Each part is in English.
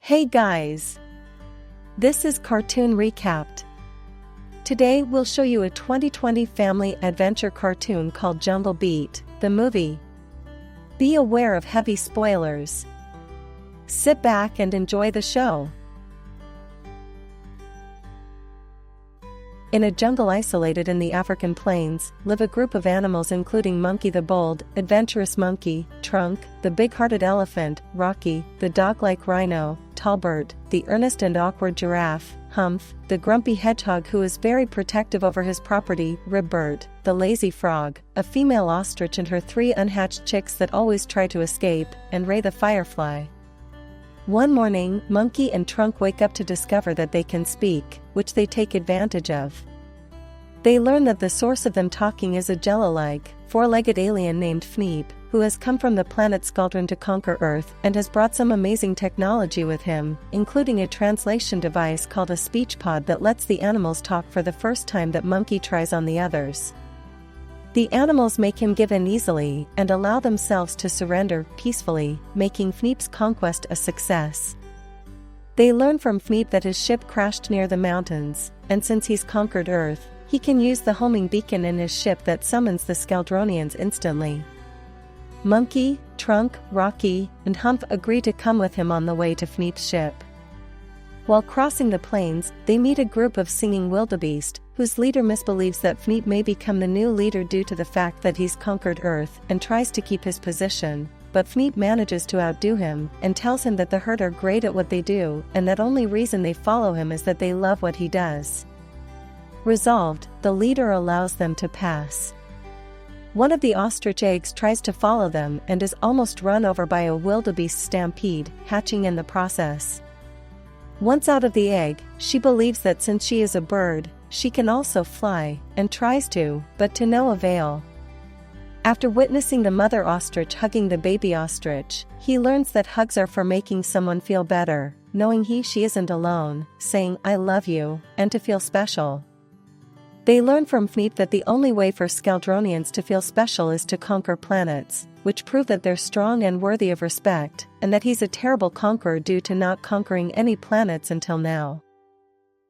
Hey guys! This is Cartoon Recapped. Today we'll show you a 2020 family adventure cartoon called Jungle Beat, the movie. Be aware of heavy spoilers. Sit back and enjoy the show. In a jungle isolated in the African plains, live a group of animals including Monkey the bold, adventurous monkey, Trunk, the big-hearted elephant, Rocky, the dog-like rhino, Talbert, the earnest and awkward giraffe, Humph, the grumpy hedgehog who is very protective over his property, Ribbert, the lazy frog, a female ostrich and her 3 unhatched chicks that always try to escape, and Ray the firefly. One morning, Monkey and Trunk wake up to discover that they can speak, which they take advantage of. They learn that the source of them talking is a jello-like, 4-legged alien named Fneep, who has come from the planet Skaldron to conquer Earth and has brought some amazing technology with him, including a translation device called a speech pod that lets the animals talk for the first time that Monkey tries on the others. The animals make him give in easily and allow themselves to surrender peacefully, making Fneep's conquest a success. They learn from Fneep that his ship crashed near the mountains, and since he's conquered Earth, he can use the homing beacon in his ship that summons the Skaldronians instantly. Monkey, Trunk, Rocky, and Humph agree to come with him on the way to Fneep's ship. While crossing the plains, they meet a group of singing wildebeest, whose leader misbelieves that Fneep may become the new leader due to the fact that he's conquered Earth and tries to keep his position, but Fneep manages to outdo him and tells him that the herd are great at what they do and that only reason they follow him is that they love what he does. Resolved, the leader allows them to pass. One of the ostrich eggs tries to follow them and is almost run over by a wildebeest stampede, hatching in the process. Once out of the egg, she believes that since she is a bird, she can also fly, and tries to, but to no avail. After witnessing the mother ostrich hugging the baby ostrich, he learns that hugs are for making someone feel better, knowing she isn't alone, saying "I love you," and to feel special. They learn from Fneep that the only way for Skaldronians to feel special is to conquer planets, which prove that they're strong and worthy of respect, and that he's a terrible conqueror due to not conquering any planets until now.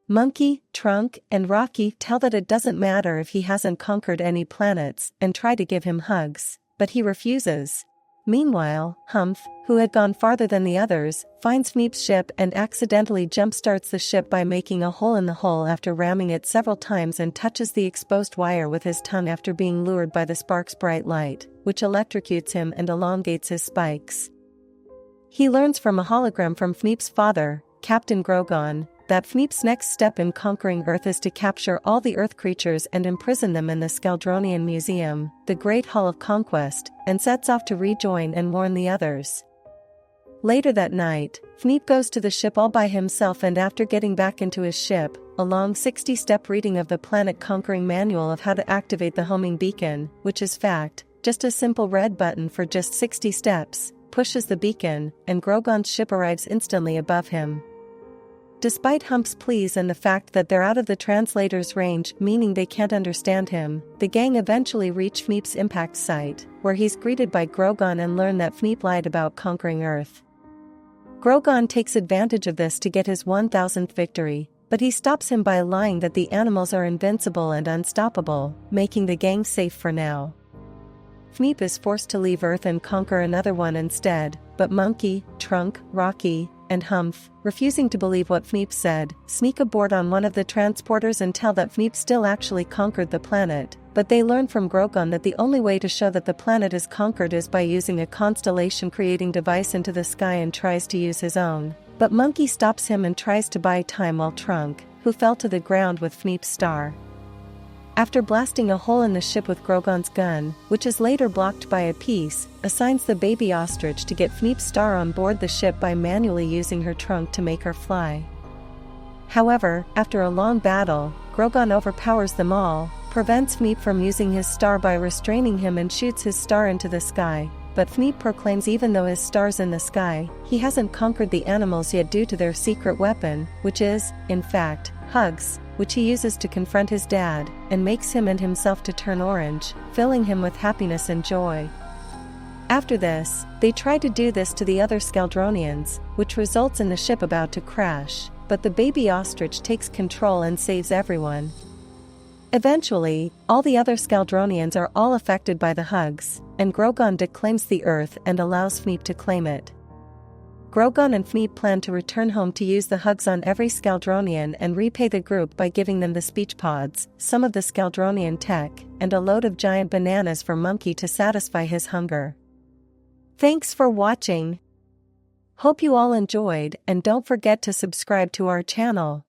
Monkey, Trunk, and Rocky tell that it doesn't matter if he hasn't conquered any planets and try to give him hugs, but he refuses. Meanwhile, Humph, who had gone farther than the others, finds Fneep's ship and accidentally jump-starts the ship by making a hole in the hull after ramming it several times and touches the exposed wire with his tongue after being lured by the spark's bright light, which electrocutes him and elongates his spikes. He learns from a hologram from Fneep's father, Captain Grogan, that Fneep's next step in conquering Earth is to capture all the Earth creatures and imprison them in the Skaldronian Museum, the Great Hall of Conquest, and sets off to rejoin and warn the others. Later that night, Fneep goes to the ship all by himself and after getting back into his ship, a long 60-step reading of the planet-conquering manual of how to activate the homing beacon, which is fact, just a simple red button for just 60 steps, pushes the beacon, and Grogan's ship arrives instantly above him. Despite Humph's pleas and the fact that they're out of the translator's range, meaning they can't understand him, the gang eventually reach Fneep's impact site, where he's greeted by Grogan and learn that Fneep lied about conquering Earth. Grogan takes advantage of this to get his 1000th victory, but he stops him by lying that the animals are invincible and unstoppable, making the gang safe for now. Fneep is forced to leave Earth and conquer another one instead, but Monkey, Trunk, Rocky, and Humph, refusing to believe what Fneep said, sneak aboard on one of the transporters and tell that Fneep still actually conquered the planet, but they learn from Grogan that the only way to show that the planet is conquered is by using a constellation-creating device into the sky and tries to use his own. But Monkey stops him and tries to buy time while Trunk, who fell to the ground with Fneep's star. After blasting a hole in the ship with Grogan's gun, which is later blocked by a piece, assigns the baby ostrich to get Fneep's star on board the ship by manually using her trunk to make her fly. However, after a long battle, Grogan overpowers them all, prevents Fneep from using his star by restraining him and shoots his star into the sky, but Fneep proclaims even though his star's in the sky, he hasn't conquered the animals yet due to their secret weapon, which is, in fact, hugs, which he uses to confront his dad, and makes him and himself to turn orange, filling him with happiness and joy. After this, they try to do this to the other Scaldronians, which results in the ship about to crash, but the baby ostrich takes control and saves everyone. Eventually, all the other Scaldronians are all affected by the hugs, and Grogan declaims the Earth and allows Fmeep to claim it. Grogan and Fmeep plan to return home to use the hugs on every Scaldronian and repay the group by giving them the speech pods, some of the Scaldronian tech, and a load of giant bananas for Monkey to satisfy his hunger. Thanks for watching. Hope you all enjoyed, and don't forget to subscribe to our channel.